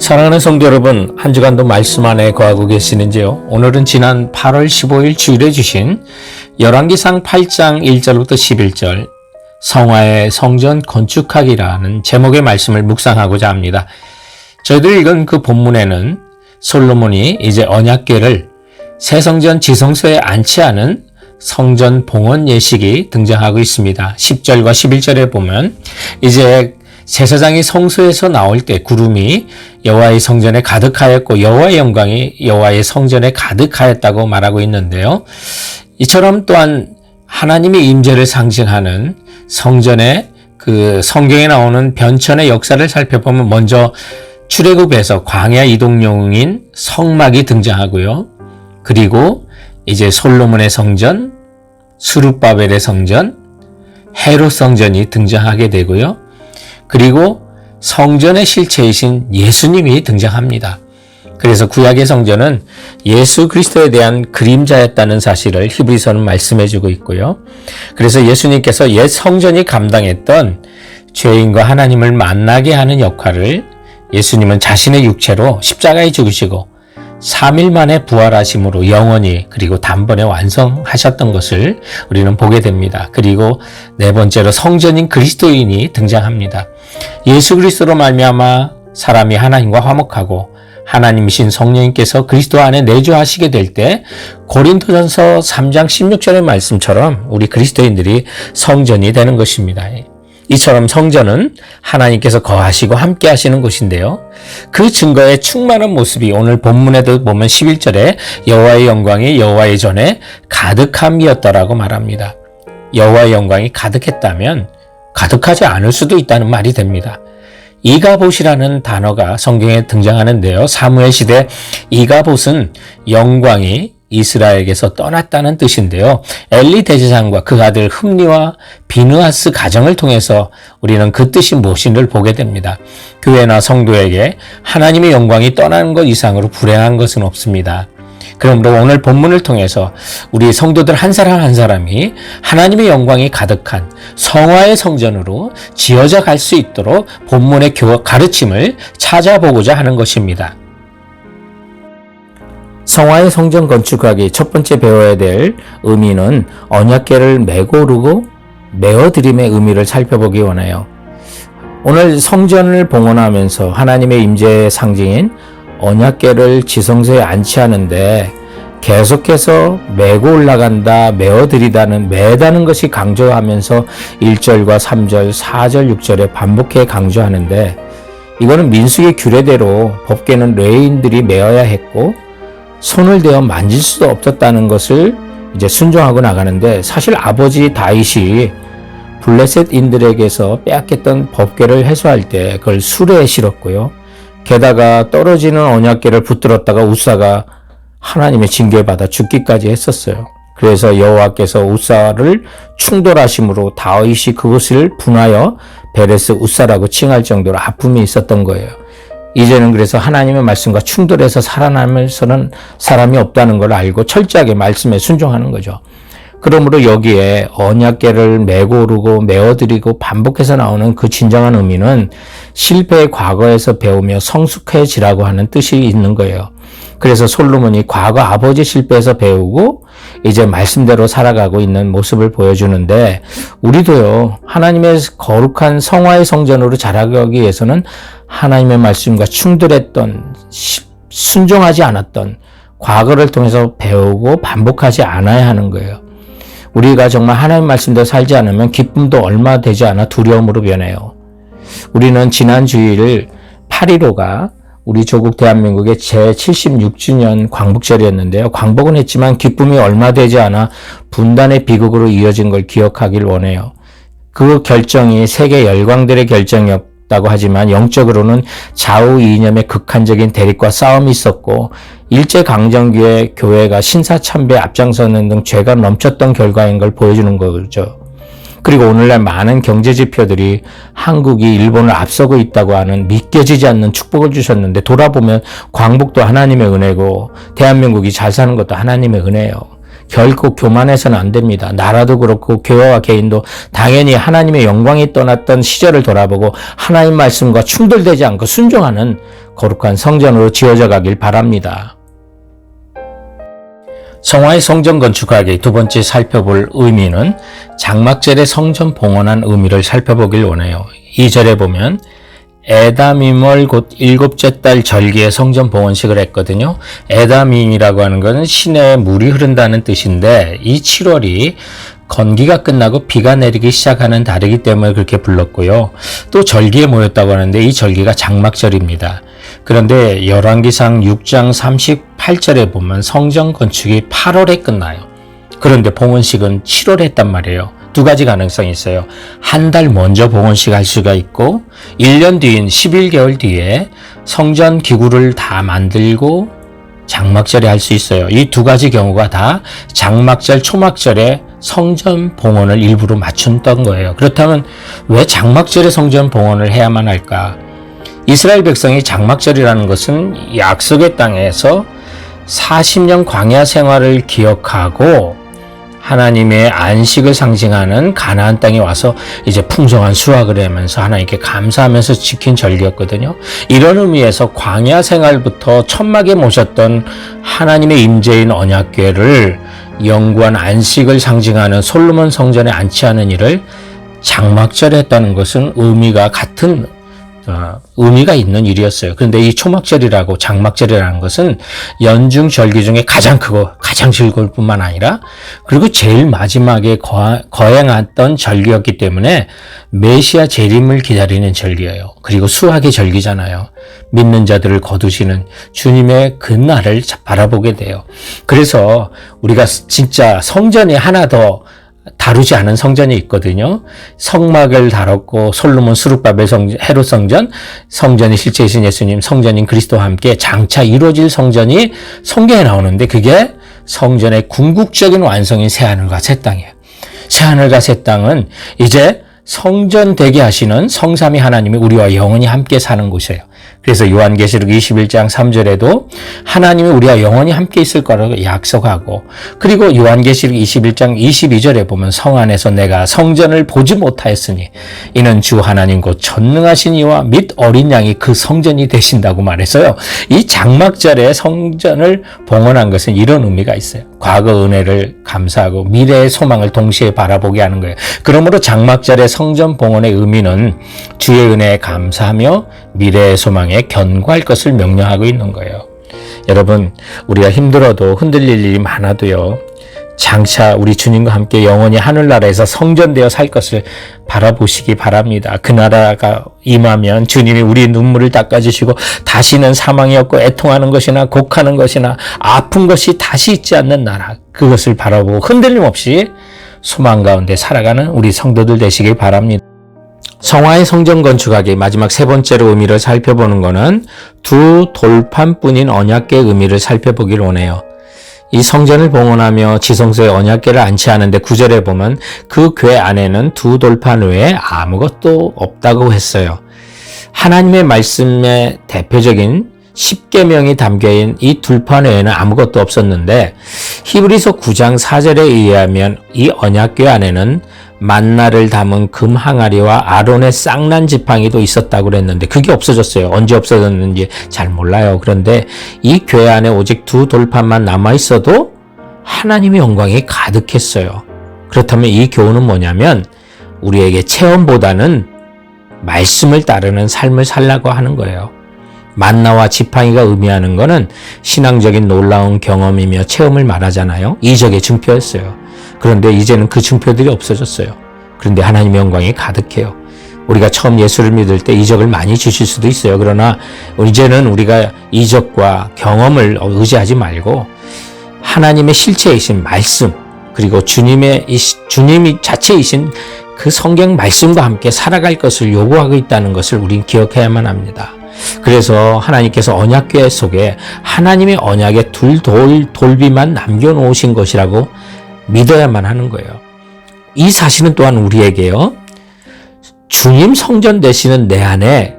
사랑하는 성도 여러분, 한 주간도 말씀 안에 거하고 계시는지요? 오늘은 지난 8월 15일 주일에 주신 열왕기상 8장 1절부터 11절 성화의 성전 건축하기라는 제목의 말씀을 묵상하고자 합니다. 저희들이 읽은 그 본문에는 솔로몬이 이제 언약궤를 새 성전 지성소에 안치하는 성전 봉헌 예식이 등장하고 있습니다. 10절과 11절에 보면 이제 제사장이 성소에서 나올 때 구름이 여호와의 성전에 가득하였고 여호와의 영광이 여호와의 성전에 가득하였다고 말하고 있는데요. 이처럼 또한 하나님의 임재를 상징하는 성전의 그 성경에 나오는 변천의 역사를 살펴보면 먼저 출애굽에서 광야 이동용인 성막이 등장하고요. 그리고 이제 솔로몬의 성전, 스룹바벨의 성전, 헤롯 성전이 등장하게 되고요. 그리고 성전의 실체이신 예수님이 등장합니다. 그래서 구약의 성전은 예수 그리스도에 대한 그림자였다는 사실을 히브리서는 말씀해주고 있고요. 그래서 예수님께서 옛 성전이 감당했던 죄인과 하나님을 만나게 하는 역할을 예수님은 자신의 육체로 십자가에 죽으시고 3일 만에 부활하심으로 영원히 그리고 단번에 완성하셨던 것을 우리는 보게 됩니다. 그리고 네 번째로 성전인 그리스도인이 등장합니다. 예수 그리스도로 말미암아 사람이 하나님과 화목하고 하나님이신 성령님께서 그리스도 안에 내주하시게 될 때 고린도전서 3장 16절의 말씀처럼 우리 그리스도인들이 성전이 되는 것입니다. 이처럼 성전은 하나님께서 거하시고 함께 하시는 곳인데요. 그 증거의 충만한 모습이 오늘 본문에도 보면 11절에 여호와의 영광이 여호와의 전에 가득함이었더라고 말합니다. 여호와의 영광이 가득했다면 가득하지 않을 수도 있다는 말이 됩니다. 이가봇이라는 단어가 성경에 등장하는데요. 사무엘 시대 이가봇은 영광이 이스라엘에게서 떠났다는 뜻인데요. 엘리 대제사장과 그 아들 흠리와 비느하스 가정을 통해서 우리는 그 뜻이 무엇인지를 보게 됩니다. 교회나 성도에게 하나님의 영광이 떠나는 것 이상으로 불행한 것은 없습니다. 그러므로 오늘 본문을 통해서 우리 성도들 한 사람 한 사람이 하나님의 영광이 가득한 성화의 성전으로 지어져 갈 수 있도록 본문의 가르침을 찾아보고자 하는 것입니다. 성화의 성전 건축하기 첫 번째 배워야 될 의미는 언약궤를 메고 오르고 메어드림의 의미를 살펴보기 원해요. 오늘 성전을 봉헌하면서 하나님의 임재의 상징인 언약궤를 지성소에 안치하는데 계속해서 메고 올라간다, 메어드리다는 매다는 것이 강조하면서 1절과 3절, 4절, 6절에 반복해 강조하는데 이거는 민수기 규례대로 법궤는 레위인들이 메어야 했고 손을 대어 만질 수도 없었다는 것을 이제 순종하고 나가는데 사실 아버지 다윗이 블레셋인들에게서 빼앗겼던 법궤를 회수할 때 그걸 수레에 실었고요. 게다가 떨어지는 언약궤를 붙들었다가 우사가 하나님의 징계를 받아 죽기까지 했었어요. 그래서 여호와께서 우사를 충돌하심으로 다윗이 그것을 분하여 베레스 우사라고 칭할 정도로 아픔이 있었던 거예요. 이제는 그래서 하나님의 말씀과 충돌해서 살아남을서는 사람이 없다는 걸 알고 철저하게 말씀에 순종하는 거죠. 그러므로 여기에 언약궤를 메고 오르고 메어드리고 반복해서 나오는 그 진정한 의미는 실패의 과거에서 배우며 성숙해지라고 하는 뜻이 있는 거예요. 그래서 솔로몬이 과거 아버지 실패에서 배우고 이제 말씀대로 살아가고 있는 모습을 보여주는데 우리도요 하나님의 거룩한 성화의 성전으로 자라가기 위해서는 하나님의 말씀과 충돌했던 순종하지 않았던 과거를 통해서 배우고 반복하지 않아야 하는 거예요. 우리가 정말 하나님 말씀대로 살지 않으면 기쁨도 얼마 되지 않아 두려움으로 변해요. 우리는 지난 주일 8.15가 우리 조국 대한민국의 제76주년 광복절이었는데요. 광복은 했지만 기쁨이 얼마 되지 않아 분단의 비극으로 이어진 걸 기억하길 원해요. 그 결정이 세계 열강들의 결정이었다고 하지만 영적으로는 좌우 이념의 극한적인 대립과 싸움이 있었고 일제강점기에 교회가 신사참배에 앞장서는 등 죄가 넘쳤던 결과인 걸 보여주는 거죠. 그리고 오늘날 많은 경제 지표들이 한국이 일본을 앞서고 있다고 하는 믿겨지지 않는 축복을 주셨는데 돌아보면 광복도 하나님의 은혜고 대한민국이 잘 사는 것도 하나님의 은혜예요. 결코 교만해서는 안 됩니다. 나라도 그렇고 교회와 개인도 당연히 하나님의 영광이 떠났던 시절을 돌아보고 하나님 말씀과 충돌되지 않고 순종하는 거룩한 성전으로 지어져 가길 바랍니다. 성화의 성전 건축학의 두 번째 살펴볼 의미는 장막절의 성전 봉헌한 의미를 살펴보길 원해요. 2절에 보면 에다밈월 곧 일곱째 달 절기에 성전 봉헌식을 했거든요. 에다밈이라고 하는 것은 시내에 물이 흐른다는 뜻인데 이 7월이 건기가 끝나고 비가 내리기 시작하는 달이기 때문에 그렇게 불렀고요. 또 절기에 모였다고 하는데 이 절기가 장막절입니다. 그런데 열왕기상 6장 38절에 보면 성전 건축이 8월에 끝나요. 그런데 봉헌식은 7월에 했단 말이에요. 두 가지 가능성이 있어요. 한 달 먼저 봉헌식 할 수가 있고 1년 뒤인 11개월 뒤에 성전 기구를 다 만들고 장막절에 할 수 있어요. 이 두 가지 경우가 다 장막절, 초막절에 성전 봉헌을 일부러 맞춘던 거예요. 그렇다면 왜 장막절에 성전 봉헌을 해야만 할까? 이스라엘 백성이 장막절이라는 것은 약속의 땅에서 40년 광야 생활을 기억하고 하나님의 안식을 상징하는 가나안 땅에 와서 이제 풍성한 수확을 하면서 하나님께 감사하면서 지킨 절기였거든요. 이런 의미에서 광야 생활부터 천막에 모셨던 하나님의 임재인 언약궤를 영구한 안식을 상징하는 솔로몬 성전에 안치하는 일을 장막절에 했다는 것은 의미가 같은 의미가 있는 일이었어요. 그런데 이 초막절이라고 장막절이라는 것은 연중 절기 중에 가장 크고 가장 즐거울 뿐만 아니라 그리고 제일 마지막에 거행했던 절기였기 때문에 메시아 재림을 기다리는 절기예요. 그리고 수학의 절기잖아요. 믿는 자들을 거두시는 주님의 그 날을 바라보게 돼요. 그래서 우리가 진짜 성전이 하나 더 다루지 않은 성전이 있거든요. 성막을 다뤘고 솔로몬 수룹바벨 성전, 헤롯 성전, 성전이 실제이신 예수님, 성전인 그리스도와 함께 장차 이루어질 성전이 성경에 나오는데 그게 성전의 궁극적인 완성인 새하늘과 새 땅이에요. 새하늘과 새 땅은 이제 성전 되게 하시는 성삼위 하나님이 우리와 영원히 함께 사는 곳이에요. 그래서 요한계시록 21장 3절에도 하나님이 우리와 영원히 함께 있을 거라고 약속하고 그리고 요한계시록 21장 22절에 보면 성 안에서 내가 성전을 보지 못하였으니 이는 주 하나님 곧 전능하신 이와 및 어린 양이 그 성전이 되신다고 말해서요. 이 장막절에 성전을 봉헌한 것은 이런 의미가 있어요. 과거 은혜를 감사하고 미래의 소망을 동시에 바라보게 하는 거예요. 그러므로 장막절의 성전 봉헌의 의미는 주의 은혜에 감사하며 미래의 소망에 견고할 것을 명령하고 있는 거예요. 여러분, 우리가 힘들어도 흔들릴 일이 많아도요. 장차 우리 주님과 함께 영원히 하늘나라에서 성전되어 살 것을 바라보시기 바랍니다. 그 나라가 임하면 주님이 우리 눈물을 닦아주시고 다시는 사망이 없고 애통하는 것이나 곡하는 것이나 아픈 것이 다시 있지 않는 나라, 그것을 바라보고 흔들림 없이 소망 가운데 살아가는 우리 성도들 되시길 바랍니다. 성화의 성전 건축학의 마지막 세 번째로 의미를 살펴보는 것은 두 돌판뿐인 언약궤의 의미를 살펴보길 원해요. 이 성전을 봉헌하며 지성소에 언약궤를 안치하는데 9절에 보면 그 궤 안에는 두 돌판 외에 아무것도 없다고 했어요. 하나님의 말씀의 대표적인 10계명이 담겨있는 이 둘판 외에는 아무것도 없었는데 히브리서 9장 4절에 의하면 이 언약궤 안에는 만나를 담은 금 항아리와 아론의 쌍난 지팡이도 있었다고 그랬는데 그게 없어졌어요. 언제 없어졌는지 잘 몰라요. 그런데 이 궤 안에 오직 두 돌판만 남아있어도 하나님의 영광이 가득했어요. 그렇다면 이 교훈은 뭐냐면 우리에게 체험보다는 말씀을 따르는 삶을 살라고 하는 거예요. 만나와 지팡이가 의미하는 것은 신앙적인 놀라운 경험이며 체험을 말하잖아요. 이적의 증표였어요. 그런데 이제는 그 증표들이 없어졌어요. 그런데 하나님의 영광이 가득해요. 우리가 처음 예수를 믿을 때 이적을 많이 주실 수도 있어요. 그러나 이제는 우리가 이적과 경험을 의지하지 말고 하나님의 실체이신 말씀 그리고 주님이 자체이신 그 성경 말씀과 함께 살아갈 것을 요구하고 있다는 것을 우리는 기억해야만 합니다. 그래서 하나님께서 언약궤 속에 하나님의 언약의 돌비만 남겨놓으신 것이라고 믿어야만 하는 거예요. 이 사실은 또한 우리에게요. 주님 성전 되시는 내 안에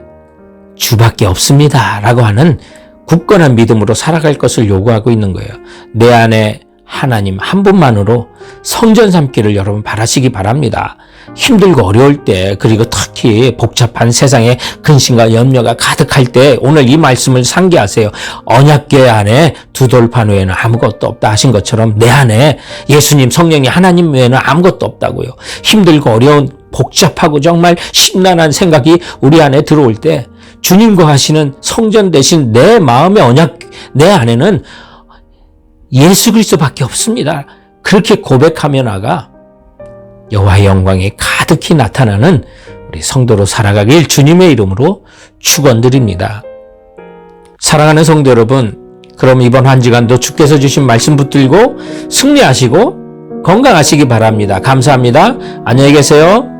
주밖에 없습니다 라고 하는 굳건한 믿음으로 살아갈 것을 요구하고 있는 거예요. 내 안에 하나님 한 분만으로 성전 삼기를 여러분 바라시기 바랍니다. 힘들고 어려울 때, 그리고 특히 복잡한 세상에 근심과 염려가 가득할 때 오늘 이 말씀을 상기하세요. 언약궤 안에 두 돌판 외에는 아무것도 없다 하신 것처럼 내 안에 예수님, 성령이, 하나님 외에는 아무것도 없다고요. 힘들고 어려운 복잡하고 정말 심란한 생각이 우리 안에 들어올 때 주님과 하시는 성전 대신 내 마음의 언약, 내 안에는 예수 그리스도밖에 없습니다. 그렇게 고백하며 나가 여호와의 영광이 가득히 나타나는 우리 성도로 살아가길 주님의 이름으로 축원드립니다. 사랑하는 성도 여러분, 그럼 이번 한 주간도 주께서 주신 말씀 붙들고 승리하시고 건강하시기 바랍니다. 감사합니다. 안녕히 계세요.